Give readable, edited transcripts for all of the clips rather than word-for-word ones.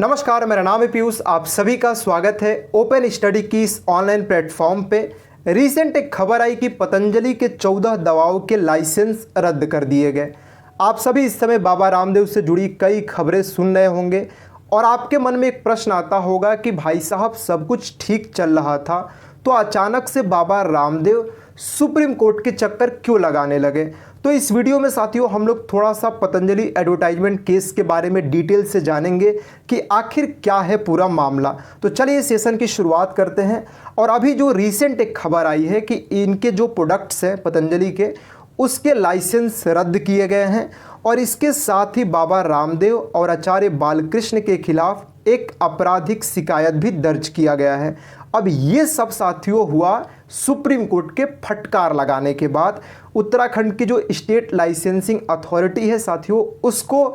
नमस्कार, मेरा नाम है पीयूष। आप सभी का स्वागत है ओपन स्टडी की इस ऑनलाइन प्लेटफॉर्म पे। रिसेंट एक खबर आई कि पतंजलि के 14 दवाओं के लाइसेंस रद्द कर दिए गए। आप सभी इस समय बाबा रामदेव से जुड़ी कई खबरें सुन रहे होंगे और आपके मन में एक प्रश्न आता होगा कि भाई साहब, सब कुछ ठीक चल रहा था तो अचानक से बाबा रामदेव सुप्रीम कोर्ट के चक्कर क्यों लगाने लगे। तो इस वीडियो में साथियों हम लोग थोड़ा सा पतंजलि एडवर्टाइजमेंट केस के बारे में डिटेल से जानेंगे कि आखिर क्या है पूरा मामला। तो चलिए सेशन की शुरुआत करते हैं। और अभी जो रिसेंट एक खबर आई है कि इनके जो प्रोडक्ट्स हैं पतंजलि के, उसके लाइसेंस रद्द किए गए हैं और इसके साथ ही बाबा रामदेव और आचार्य बालकृष्ण के खिलाफ एक आपराधिक शिकायत भी दर्ज किया गया है। अब ये सब साथियों हुआ सुप्रीम कोर्ट के फटकार लगाने के बाद। उत्तराखंड की जो स्टेट लाइसेंसिंग अथॉरिटी है साथियों, उसको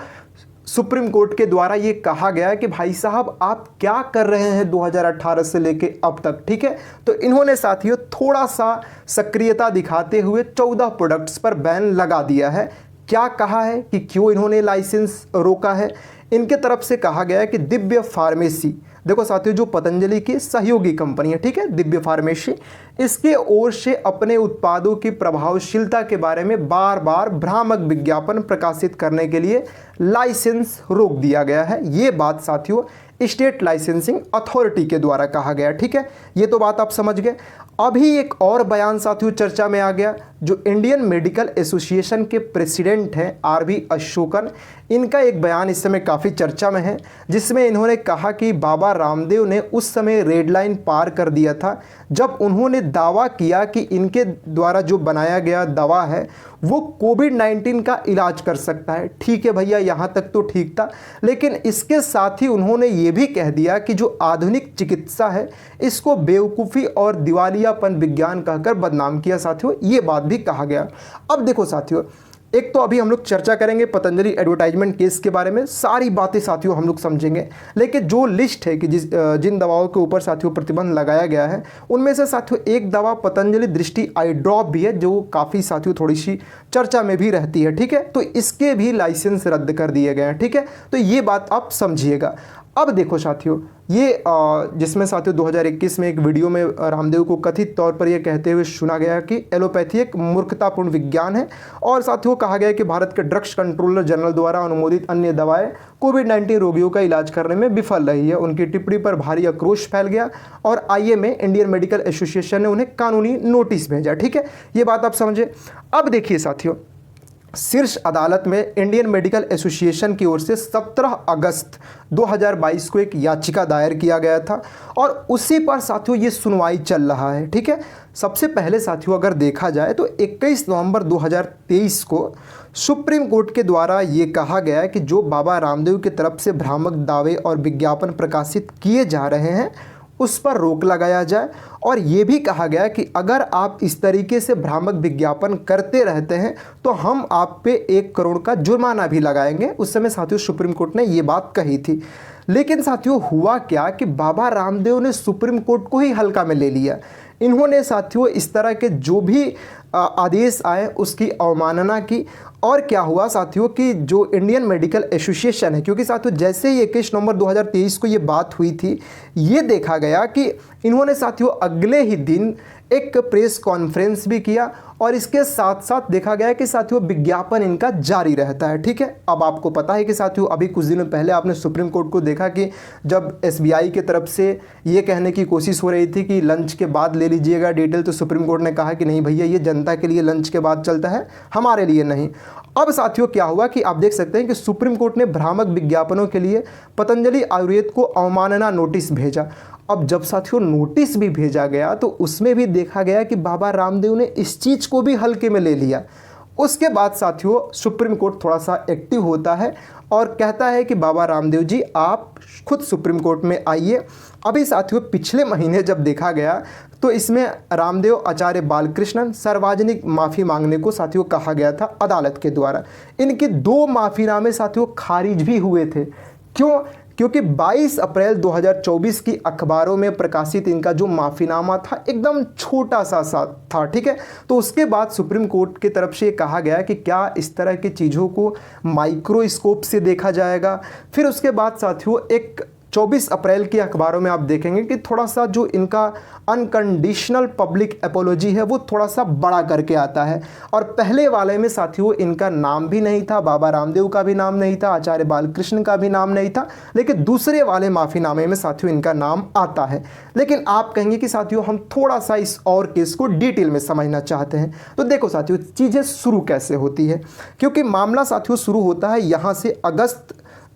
सुप्रीम कोर्ट के द्वारा ये कहा गया कि भाई साहब आप क्या कर रहे हैं 2018 से लेके अब तक, ठीक है। तो इन्होंने साथियों थोड़ा सा सक्रियता दिखाते हुए 14 प्रोडक्ट्स पर बैन लगा दिया है। क्या कहा है कि क्यों इन्होंने लाइसेंस रोका है? इनके तरफ से कहा गया है कि दिव्य फार्मेसी, देखो साथियों जो पतंजलि की सहयोगी कंपनी है, ठीक है, दिव्य फार्मेसी, इसके ओर से अपने उत्पादों की प्रभावशीलता के बारे में बार बार भ्रामक विज्ञापन प्रकाशित करने के लिए लाइसेंस रोक दिया गया है। ये बात साथियों स्टेट लाइसेंसिंग अथॉरिटी के द्वारा कहा गया, ठीक है। ये तो बात आप समझ गए। अभी एक और बयान साथियों चर्चा में आ गया, जो इंडियन मेडिकल एसोसिएशन के प्रेसिडेंट हैं आरवी अशोकन, इनका एक बयान इस समय काफ़ी चर्चा में है, जिसमें इन्होंने कहा कि बाबा रामदेव ने उस समय रेड लाइन पार कर दिया था जब उन्होंने दावा किया कि इनके द्वारा जो बनाया गया दवा है वो कोविड-19 का इलाज कर सकता है। ठीक है भैया, यहाँ तक तो ठीक था, लेकिन इसके साथ ही उन्होंने ये भी कह दिया कि जो आधुनिक चिकित्सा है इसको बेवकूफ़ी और दिवालियापन विज्ञान कहकर बदनाम किया साथियों। ये बात भी कहा गया। अब देखो साथियों, एक तो अभी हम लोग चर्चा करेंगे पतंजलि एडवर्टाइजमेंट केस के बारे में, सारी बातें साथियों हम लोग समझेंगे। लेकिन जो लिस्ट है कि जिन दवाओं के ऊपर साथियों प्रतिबंध लगाया गया है, उनमें से साथियों एक दवा पतंजलि दृष्टि आई ड्रॉप भी है, जो काफ़ी साथियों थोड़ी सी चर्चा में भी रहती है, ठीक है। तो इसके भी लाइसेंस रद्द कर दिए गए हैं, ठीक है। तो ये बात आप समझिएगा। अब देखो साथियों, ये जिसमें साथियों 2021 में एक वीडियो में रामदेव को कथित तौर पर यह कहते हुए सुना गया कि एलोपैथी एक मूर्खतापूर्ण विज्ञान है, और साथियों कहा गया कि भारत के ड्रग्स कंट्रोलर जनरल द्वारा अनुमोदित अन्य दवाएं कोविड-19 रोगियों का इलाज करने में विफल रही है। उनकी टिप्पणी पर भारी आक्रोश फैल गया और आईएमए इंडियन मेडिकल एसोसिएशन ने उन्हें कानूनी नोटिस भेजा, ठीक है। ये बात आप समझे। अब देखिए साथियों, शीर्ष अदालत में इंडियन मेडिकल एसोसिएशन की ओर से 17 अगस्त 2022 को एक याचिका दायर किया गया था और उसी पर साथियों ये सुनवाई चल रहा है, ठीक है। सबसे पहले साथियों अगर देखा जाए तो 21 नवंबर 2023 को सुप्रीम कोर्ट के द्वारा ये कहा गया है कि जो बाबा रामदेव की तरफ से भ्रामक दावे और विज्ञापन प्रकाशित किए जा रहे हैं उस पर रोक लगाया जाए, और ये भी कहा गया कि अगर आप इस तरीके से भ्रामक विज्ञापन करते रहते हैं तो हम आप पे 1 करोड़ का जुर्माना भी लगाएंगे। उस समय साथियों सुप्रीम कोर्ट ने ये बात कही थी। लेकिन साथियों हुआ क्या कि बाबा रामदेव ने सुप्रीम कोर्ट को ही हल्का में ले लिया। इन्होंने साथियों इस तरह के जो भी आदेश आए उसकी अवमानना की। और क्या हुआ साथियों कि जो इंडियन मेडिकल एसोसिएशन है, क्योंकि साथियों जैसे ही 21 नवंबर 2023 को ये बात हुई थी, ये देखा गया कि इन्होंने साथियों अगले ही दिन एक प्रेस कॉन्फ्रेंस भी किया और इसके साथ साथ देखा गया कि साथियों विज्ञापन इनका जारी रहता है, ठीक है। अब आपको पता है कि साथियों अभी कुछ दिनों पहले आपने सुप्रीम कोर्ट को देखा कि जब एसबीआई की तरफ से ये कहने की कोशिश हो रही थी कि लंच के बाद ले लीजिएगा डिटेल, तो सुप्रीम कोर्ट ने कहा कि नहीं भैया, ये जनता के लिए लंच के बाद चलता है, हमारे लिए नहीं। अब साथियों क्या हुआ कि आप देख सकते हैं कि सुप्रीम कोर्ट ने भ्रामक विज्ञापनों के लिए पतंजलि आयुर्वेद को अवमानना नोटिस भेजा। अब जब साथियों नोटिस भी भेजा गया तो उसमें भी देखा गया कि बाबा रामदेव ने इस चीज़ को भी हल्के में ले लिया। उसके बाद साथियों सुप्रीम कोर्ट थोड़ा सा एक्टिव होता है और कहता है कि बाबा रामदेव जी आप खुद सुप्रीम कोर्ट में आइए। अभी साथियों पिछले महीने जब देखा गया तो इसमें रामदेव आचार्य बालकृष्णन सार्वजनिक माफ़ी मांगने को साथियों कहा गया था अदालत के द्वारा। इनके 2 माफ़ीनामे साथियों खारिज भी हुए थे। क्यों? क्योंकि 22 अप्रैल 2024 की अखबारों में प्रकाशित इनका जो माफ़ीनामा था एकदम छोटा सा था, ठीक है। तो उसके बाद सुप्रीम कोर्ट की तरफ से कहा गया कि क्या इस तरह की चीज़ों को माइक्रोस्कोप से देखा जाएगा। फिर उसके बाद साथियों एक 24 अप्रैल के अखबारों में आप देखेंगे कि थोड़ा सा जो इनका अनकंडीशनल पब्लिक एपोलॉजी है वो थोड़ा सा बड़ा करके आता है। और पहले वाले में साथियों इनका नाम भी नहीं था, बाबा रामदेव का भी नाम नहीं था, आचार्य बालकृष्ण का भी नाम नहीं था, लेकिन दूसरे वाले माफ़ीनामे में साथियों इनका नाम आता है। लेकिन आप कहेंगे कि साथियों हम थोड़ा सा इस और केस को डिटेल में समझना चाहते हैं। तो देखो साथियों चीज़ें शुरू कैसे होती है, क्योंकि मामला साथियों शुरू होता है यहाँ से अगस्त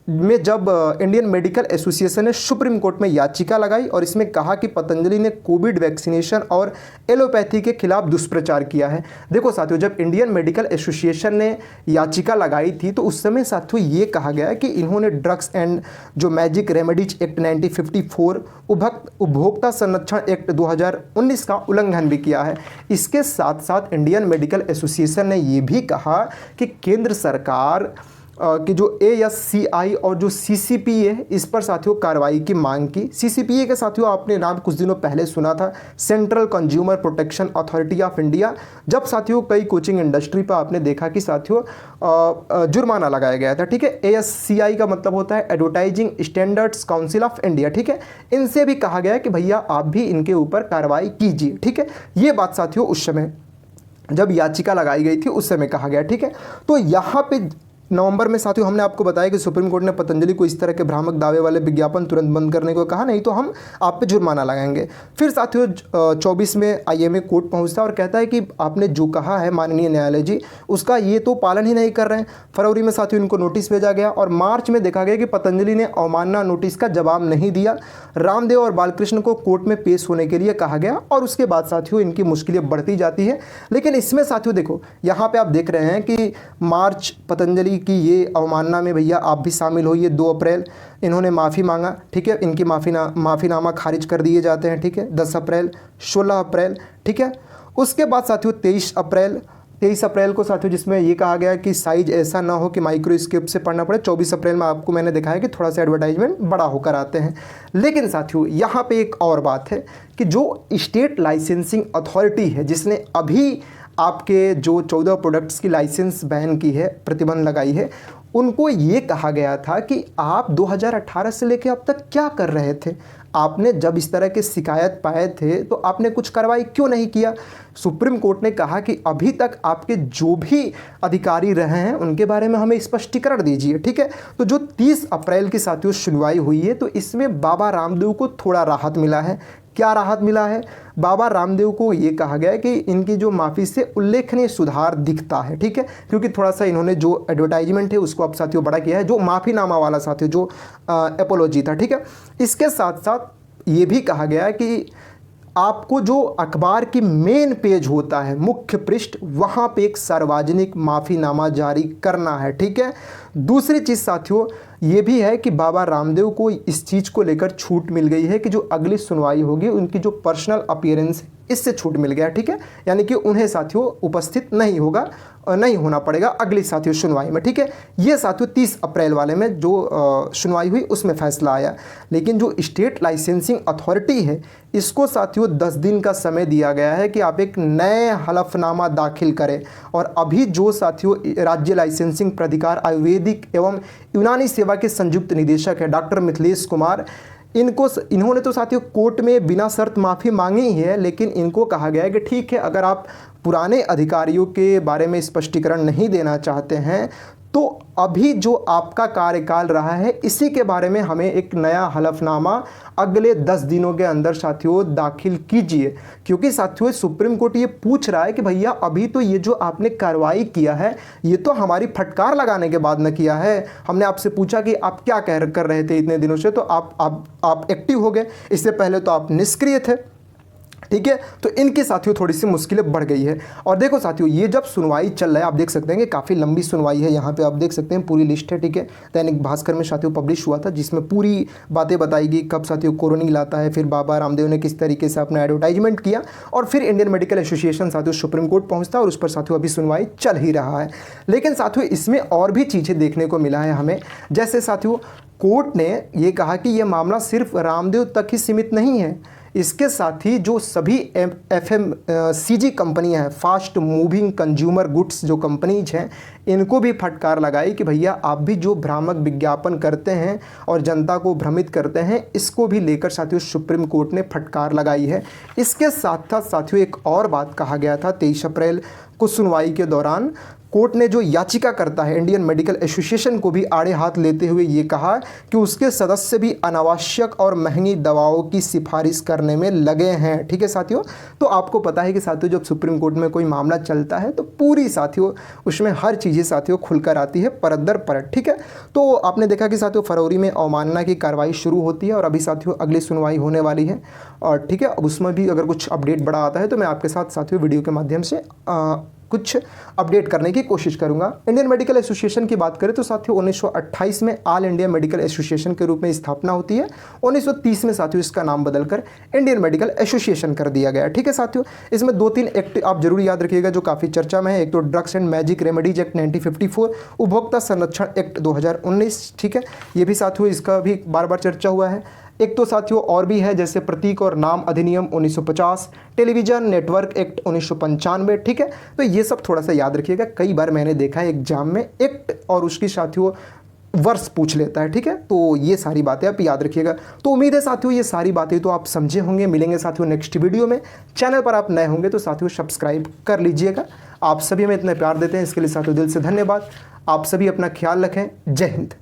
में, जब इंडियन मेडिकल एसोसिएशन ने सुप्रीम कोर्ट में याचिका लगाई और इसमें कहा कि पतंजलि ने कोविड वैक्सीनेशन और एलोपैथी के खिलाफ दुष्प्रचार किया है। देखो साथियों जब इंडियन मेडिकल एसोसिएशन ने याचिका लगाई थी तो उस समय साथियों ये कहा गया कि इन्होंने ड्रग्स एंड जो मैजिक रेमेडीज एक्ट 1954, उपभोक्ता संरक्षण एक्ट 2019 का उल्लंघन भी किया है। इसके साथ साथ इंडियन मेडिकल एसोसिएशन ने ये भी कहा कि केंद्र सरकार कि जो ASCI और जो CCPA इस पर साथियों कार्रवाई की मांग की। CCPA के साथियों आपने नाम कुछ दिनों पहले सुना था, central consumer protection authority of India. जब साथियों कई कोचिंग इंडस्ट्री पर आपने देखा कि साथियों जुर्माना लगाया गया था, ठीक है। ASCI का मतलब होता है advertising standards council of India, ठीक है। इनसे भी कहा गया कि भैया आप भी इनके ऊपर कार्रवाई कीजिए, ठीक है। ये बात साथियों उस समय जब याचिका लगाई गई थी उस समय कहा गया, ठीक है। तो यहाँ पे नवंबर में साथियों हमने आपको बताया कि सुप्रीम कोर्ट ने पतंजलि को इस तरह के भ्रामक दावे वाले विज्ञापन तुरंत बंद करने को कहा, नहीं तो हम आप पे जुर्माना लगाएंगे। फिर साथियों 24 में IMA कोर्ट पहुंचता है और कहता है कि आपने जो कहा है माननीय न्यायालय जी उसका ये तो पालन ही नहीं कर रहे हैं। फरवरी में साथियों इनको नोटिस भेजा गया और मार्च में देखा गया कि पतंजलि ने अवमानना नोटिस का जवाब नहीं दिया। रामदेव और बालकृष्ण को कोर्ट में पेश होने के लिए कहा गया और उसके बाद साथियों इनकी मुश्किलें बढ़ती जाती है। लेकिन इसमें साथियों देखो यहाँ पे आप देख रहे हैं कि मार्च पतंजलि की ये अवमानना में भैया आप भी शामिल होइए। 2 अप्रैल इन्होंने माफ़ी मांगा, ठीक है। इनकी माफ़ीनामा खारिज कर दिए जाते हैं, ठीक है। 10 अप्रैल, 16 अप्रैल, ठीक है। उसके बाद साथियों 23 अप्रैल को साथियों जिसमें ये कहा गया कि साइज ऐसा ना हो कि माइक्रोस्कोप से पढ़ना पड़े। 24 अप्रैल में आपको मैंने दिखाया कि थोड़ा सा एडवर्टाइजमेंट बड़ा होकर आते हैं। लेकिन साथियों यहाँ पे एक और बात है कि जो स्टेट लाइसेंसिंग अथॉरिटी है जिसने अभी आपके जो 14 प्रोडक्ट्स की लाइसेंस बैन की है, प्रतिबंध लगाई है, उनको ये कहा गया था कि आप 2018 से लेकर अब तक क्या कर रहे थे। आपने जब इस तरह के शिकायत पाए थे तो आपने कुछ कार्रवाई क्यों नहीं किया। सुप्रीम कोर्ट ने कहा कि अभी तक आपके जो भी अधिकारी रहे हैं उनके बारे में हमें स्पष्टीकरण दीजिए, ठीक है। तो जो 30 अप्रैल की साथियों सुनवाई हुई है तो इसमें बाबा रामदेव को थोड़ा राहत मिला है। क्या राहत मिला है? बाबा रामदेव को ये कहा गया है कि इनकी जो माफ़ी से उल्लेखनीय सुधार दिखता है, ठीक है, क्योंकि थोड़ा सा इन्होंने जो एडवर्टाइजमेंट है उसको अब साथियों बड़ा किया है, जो माफ़ीनामा वाला साथियों जो एपोलॉजी था, ठीक है। इसके साथ साथ ये भी कहा गया है कि आपको जो अखबार की मेन पेज होता है, मुख्य पृष्ठ, वहाँ पे एक सार्वजनिक माफ़ीनामा जारी करना है, ठीक है। दूसरी चीज़ साथियों ये भी है कि बाबा रामदेव को इस चीज़ को लेकर छूट मिल गई है कि जो अगली सुनवाई होगी उनकी जो पर्सनल अपीयरेंस इससे छूट मिल गया, ठीक है। यानी कि उन्हें साथियों उपस्थित नहीं होना पड़ेगा अगली साथियों सुनवाई में, ठीक है। ये साथियों 30 अप्रैल वाले में जो सुनवाई हुई उसमें फैसला आया। लेकिन जो स्टेट लाइसेंसिंग अथॉरिटी है इसको साथियों 10 दिन का समय दिया गया है कि आप एक नए हलफनामा दाखिल करें। और अभी जो साथियों राज्य लाइसेंसिंग प्राधिकार आयुर्वेदिक एवं यूनानी सेवा के संयुक्त निदेशक है डॉक्टर मिथिलेश कुमार, इन्होंने तो साथियों कोर्ट में बिना शर्त माफ़ी मांगी ही है, लेकिन इनको कहा गया है कि ठीक है अगर आप पुराने अधिकारियों के बारे में स्पष्टीकरण नहीं देना चाहते हैं तो अभी जो आपका कार्यकाल रहा है इसी के बारे में हमें एक नया हलफनामा अगले 10 दिनों के अंदर साथियों दाखिल कीजिए। क्योंकि साथियों सुप्रीम कोर्ट ये पूछ रहा है कि भैया अभी तो ये जो आपने कार्रवाई किया है ये तो हमारी फटकार लगाने के बाद न किया है। हमने आपसे पूछा कि आप क्या कर रहे थे इतने दिनों से, तो आप एक्टिव हो गए, इससे पहले तो आप निष्क्रिय थे, ठीक है। तो इनकी साथियों थोड़ी सी मुश्किलें बढ़ गई है। और देखो साथियों ये जब सुनवाई चल रहा है आप देख सकते हैं कि काफ़ी लंबी सुनवाई है। यहाँ पे आप देख सकते हैं पूरी लिस्ट है, ठीक है। दैनिक भास्कर में साथियों पब्लिश हुआ था जिसमें पूरी बातें बताई गई, कब साथियों कोरोनी लाता है, फिर बाबा रामदेव ने किस तरीके से अपना एडवर्टाइजमेंट किया, और फिर इंडियन मेडिकल एसोसिएशन साथियों सुप्रीम कोर्ट पहुँचता है और उस पर साथियों अभी सुनवाई चल ही रहा है। लेकिन साथियों इसमें और भी चीज़ें देखने को मिला है हमें। जैसे साथियों कोर्ट ने ये कहा कि यह मामला सिर्फ रामदेव तक ही सीमित नहीं है, इसके साथ ही जो सभी FMCG कंपनियां हैं, फास्ट मूविंग कंज्यूमर गुड्स जो कंपनीज हैं, इनको भी फटकार लगाई कि भैया आप भी जो भ्रामक विज्ञापन करते हैं और जनता को भ्रमित करते हैं, इसको भी लेकर साथियों सुप्रीम कोर्ट ने फटकार लगाई है। इसके साथ साथ साथियों एक और बात कहा गया था 23 अप्रैल को सुनवाई के दौरान कोर्ट ने जो याचिका करता है इंडियन मेडिकल एसोसिएशन को भी आड़े हाथ लेते हुए ये कहा कि उसके सदस्य भी अनावश्यक और महंगी दवाओं की सिफारिश करने में लगे हैं। ठीक है साथियों, तो आपको पता है कि साथियों जब सुप्रीम कोर्ट में कोई मामला चलता है तो पूरी साथियों उसमें हर चीज़ें साथियों खुलकर आती है परत दर परत। ठीक है, तो आपने देखा कि साथियों फरवरी में अवमानना की कार्रवाई शुरू होती है और अभी साथियों अगली सुनवाई होने वाली है। और ठीक है, अब उसमें भी अगर कुछ अपडेट बड़ा आता है तो मैं आपके साथ साथियों वीडियो के माध्यम से कुछ अपडेट करने की कोशिश करूंगा। इंडियन मेडिकल एसोसिएशन की बात करें तो साथियों 1928 में ऑल इंडिया मेडिकल एसोसिएशन के रूप में स्थापना होती है। 1930 में साथियों इसका नाम बदलकर इंडियन मेडिकल एसोसिएशन कर दिया गया। ठीक है साथियों, इसमें 2-3 एक्ट आप जरूर याद रखिएगा जो काफ़ी चर्चा में है। एक तो drugs and magic remedies act 1954, उपभोक्ता संरक्षण एक्ट 2019। ठीक है, ये भी साथियों इसका भी बार बार चर्चा हुआ है। एक तो साथियों और भी है जैसे प्रतीक और नाम अधिनियम 1950, टेलीविजन नेटवर्क एक्ट 1995। ठीक है, तो ये सब थोड़ा सा याद रखिएगा। कई बार मैंने देखा है एग्जाम में एक्ट और उसकी साथियों वर्ष पूछ लेता है। ठीक है, तो ये सारी बातें आप याद रखिएगा। तो उम्मीद है साथियों ये सारी बातें तो आप समझे होंगे। मिलेंगे साथियों नेक्स्ट वीडियो में। चैनल पर आप नए होंगे तो साथियों सब्सक्राइब कर लीजिएगा। आप सभी हमें इतने प्यार देते हैं इसके लिए साथियों दिल से धन्यवाद। आप सभी अपना ख्याल रखें। जय हिंद।